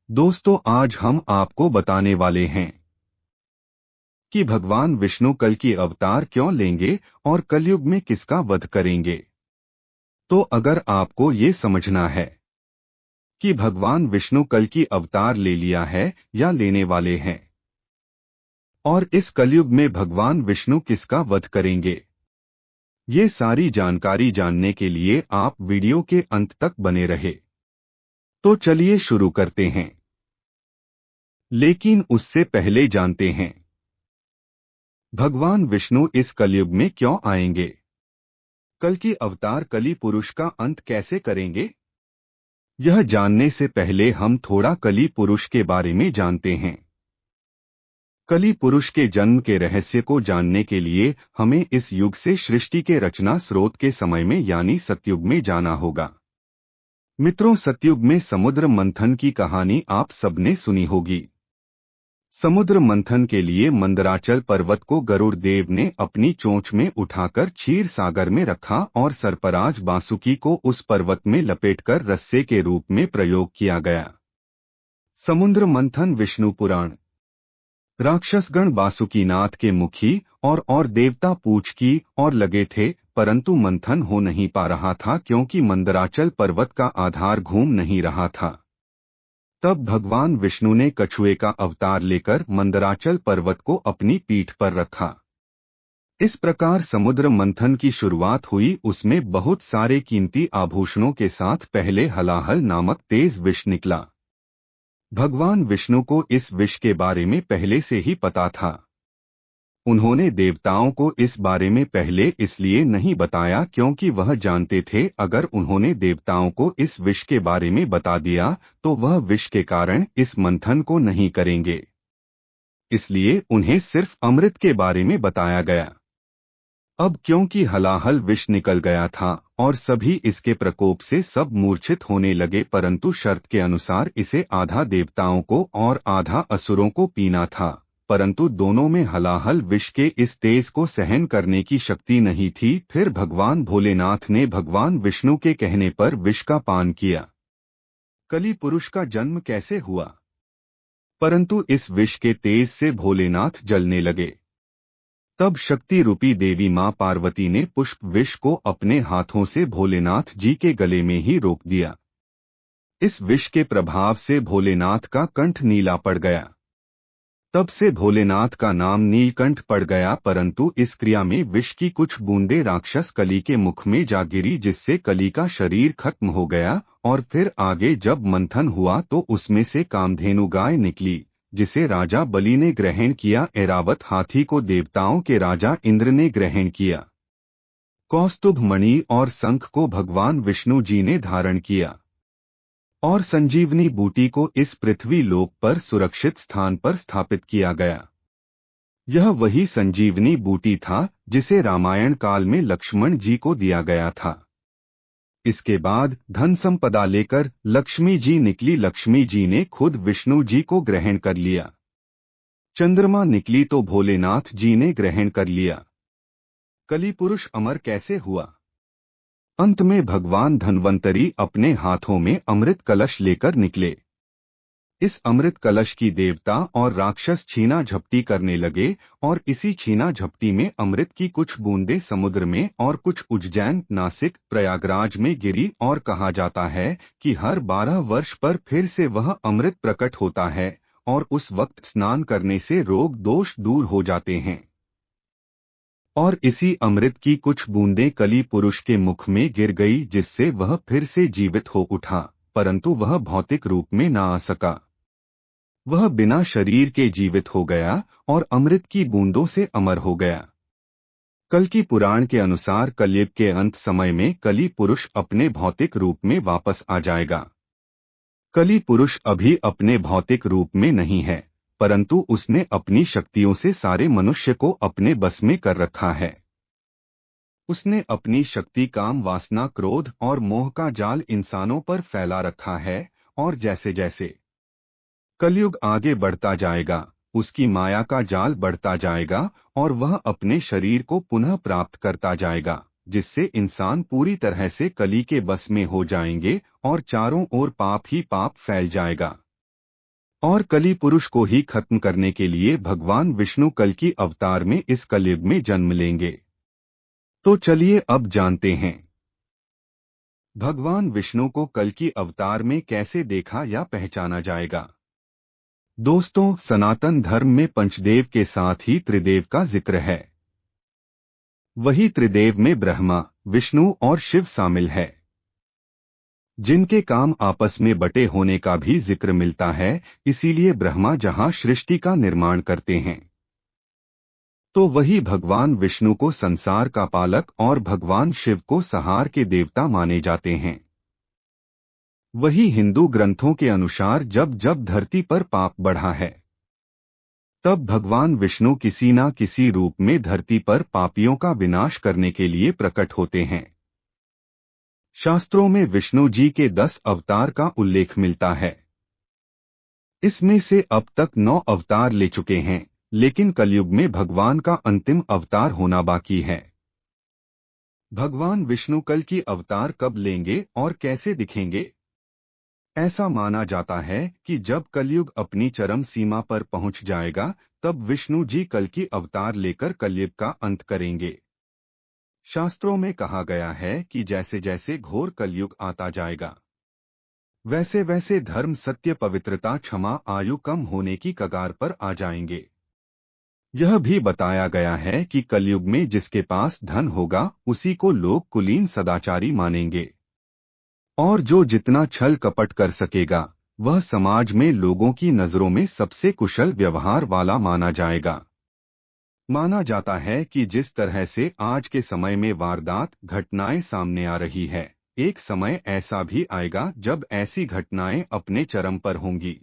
दोस्तों, आज हम आपको बताने वाले हैं कि भगवान विष्णु कल की अवतार क्यों लेंगे और कलयुग में किसका वध करेंगे। तो अगर आपको ये समझना है कि भगवान विष्णु कल की अवतार ले लिया है या लेने वाले हैं और इस कलयुग में भगवान विष्णु किसका वध करेंगे, ये सारी जानकारी जानने के लिए आप वीडियो के अंत तक बने रहे। तो चलिए शुरू करते हैं। लेकिन उससे पहले जानते हैं भगवान विष्णु इस कलयुग में क्यों आएंगे, कल की अवतार कली पुरुष का अंत कैसे करेंगे। यह जानने से पहले हम थोड़ा कली पुरुष के बारे में जानते हैं। कली पुरुष के जन्म के रहस्य को जानने के लिए हमें इस युग से सृष्टि के रचना स्रोत के समय में यानी सतयुग में जाना होगा। मित्रों, सतयुग में समुद्र मंथन की कहानी आप सबने सुनी होगी। समुद्र मंथन के लिए मंदराचल पर्वत को गरुड़ देव ने अपनी चोंच में उठाकर क्षीर सागर में रखा और सर्पराज बासुकी को उस पर्वत में लपेटकर रस्से के रूप में प्रयोग किया गया। समुद्र मंथन विष्णु पुराण। राक्षसगण बासुकीनाथ के मुखी और देवता पूछ की और लगे थे, परंतु मंथन हो नहीं पा रहा था क्योंकि मंदराचल पर्वत का आधार घूम नहीं रहा था। तब भगवान विष्णु ने कछुए का अवतार लेकर मंदराचल पर्वत को अपनी पीठ पर रखा। इस प्रकार समुद्र मंथन की शुरुआत हुई। उसमें बहुत सारे कीमती आभूषणों के साथ पहले हलाहल नामक तेज विष निकला। भगवान विष्णु को इस विष के बारे में पहले से ही पता था। उन्होंने देवताओं को इस बारे में पहले इसलिए नहीं बताया क्योंकि वह जानते थे अगर उन्होंने देवताओं को इस विष के बारे में बता दिया तो वह विष के कारण इस मंथन को नहीं करेंगे। इसलिए उन्हें सिर्फ अमृत के बारे में बताया गया। अब क्योंकि हलाहल विष निकल गया था और सभी इसके प्रकोप से सब मूर्छित होने लगे, परंतु शर्त के अनुसार इसे आधा देवताओं को और आधा असुरों को पीना था, परंतु दोनों में हलाहल विष के इस तेज को सहन करने की शक्ति नहीं थी। फिर भगवान भोलेनाथ ने भगवान विष्णु के कहने पर विष का पान किया। कली पुरुष का जन्म कैसे हुआ? परंतु इस विष के तेज से भोलेनाथ जलने लगे। तब शक्ति रूपी देवी मां पार्वती ने पुष्प विष को अपने हाथों से भोलेनाथ जी के गले में ही रोक दिया। इस विष के प्रभाव से भोलेनाथ का कंठ नीला पड़ गया। तब से भोलेनाथ का नाम नीलकंठ पड़ गया। परंतु इस क्रिया में विष की कुछ बूंदें राक्षस कली के मुख में जा गिरी, जिससे कली का शरीर खत्म हो गया। और फिर आगे जब मंथन हुआ तो उसमें से कामधेनु गाय निकली, जिसे राजा बलि ने ग्रहण किया। ऐरावत हाथी को देवताओं के राजा इंद्र ने ग्रहण किया। कौस्तुभ मणि और शंख को भगवान विष्णु जी ने धारण किया और संजीवनी बूटी को इस पृथ्वी लोक पर सुरक्षित स्थान पर स्थापित किया गया। यह वही संजीवनी बूटी था जिसे रामायण काल में लक्ष्मण जी को दिया गया था। इसके बाद धन संपदा लेकर लक्ष्मी जी निकली। लक्ष्मी जी ने खुद विष्णु जी को ग्रहण कर लिया। चंद्रमा निकली तो भोलेनाथ जी ने ग्रहण कर लिया। कली पुरुष अमर कैसे हुआ? अंत में भगवान धन्वंतरी अपने हाथों में अमृत कलश लेकर निकले। इस अमृत कलश की देवता और राक्षस छीना झपटी करने लगे और इसी छीना झपटी में अमृत की कुछ बूंदें समुद्र में और कुछ उज्जैन, नासिक, प्रयागराज में गिरी। और कहा जाता है कि हर 12 वर्ष पर फिर से वह अमृत प्रकट होता है और उस वक्त स्नान करने से रोग दोष दूर हो जाते हैं। और इसी अमृत की कुछ बूंदें कली पुरुष के मुख में गिर गई, जिससे वह फिर से जीवित हो उठा, परंतु वह भौतिक रूप में ना आ सका। वह बिना शरीर के जीवित हो गया और अमृत की बूंदों से अमर हो गया। कल की पुराण के अनुसार कलयुग के अंत समय में कली पुरुष अपने भौतिक रूप में वापस आ जाएगा। कली पुरुष अभी अपने भौतिक रूप में नहीं है, परंतु उसने अपनी शक्तियों से सारे मनुष्य को अपने बस में कर रखा है। उसने अपनी शक्ति, काम, वासना, क्रोध और मोह का जाल इंसानों पर फैला रखा है। और जैसे जैसे कलयुग आगे बढ़ता जाएगा, उसकी माया का जाल बढ़ता जाएगा और वह अपने शरीर को पुनः प्राप्त करता जाएगा, जिससे इंसान पूरी तरह से कली के बस में हो जाएंगे और चारों ओर पाप ही पाप फैल जाएगा। और कली पुरुष को ही खत्म करने के लिए भगवान विष्णु कल की अवतार में इस कलयुग में जन्म लेंगे। तो चलिए अब जानते हैं भगवान विष्णु को कल की अवतार में कैसे देखा या पहचाना जाएगा। दोस्तों, सनातन धर्म में पंचदेव के साथ ही त्रिदेव का जिक्र है। वही त्रिदेव में ब्रह्मा, विष्णु और शिव शामिल है, जिनके काम आपस में बटे होने का भी जिक्र मिलता है। इसीलिए ब्रह्मा जहां सृष्टि का निर्माण करते हैं, तो वही भगवान विष्णु को संसार का पालक और भगवान शिव को संहार के देवता माने जाते हैं। वही हिंदू ग्रंथों के अनुसार जब जब धरती पर पाप बढ़ा है, तब भगवान विष्णु किसी न किसी रूप में धरती पर पापियों का विनाश करने के लिए प्रकट होते हैं। शास्त्रों में विष्णु जी के 10 अवतार का उल्लेख मिलता है। इसमें से अब तक 9 अवतार ले चुके हैं, लेकिन कलयुग में भगवान का अंतिम अवतार होना बाकी है। भगवान विष्णु कल की अवतार कब लेंगे और कैसे दिखेंगे? ऐसा माना जाता है कि जब कलयुग अपनी चरम सीमा पर पहुंच जाएगा, तब विष्णु जी कल की अवतार लेकर कलयुग का अंत करेंगे। शास्त्रों में कहा गया है कि जैसे जैसे घोर कलयुग आता जाएगा, वैसे वैसे धर्म, सत्य, पवित्रता, क्षमा, आयु कम होने की कगार पर आ जाएंगे। यह भी बताया गया है कि कलयुग में जिसके पास धन होगा, उसी को लोग कुलीन सदाचारी मानेंगे, और जो जितना छल कपट कर सकेगा, वह समाज में लोगों की नजरों में सबसे कुशल व्यवहार वाला माना जाएगा। माना जाता है कि जिस तरह से आज के समय में वारदात घटनाएं सामने आ रही है, एक समय ऐसा भी आएगा जब ऐसी घटनाएं अपने चरम पर होंगी।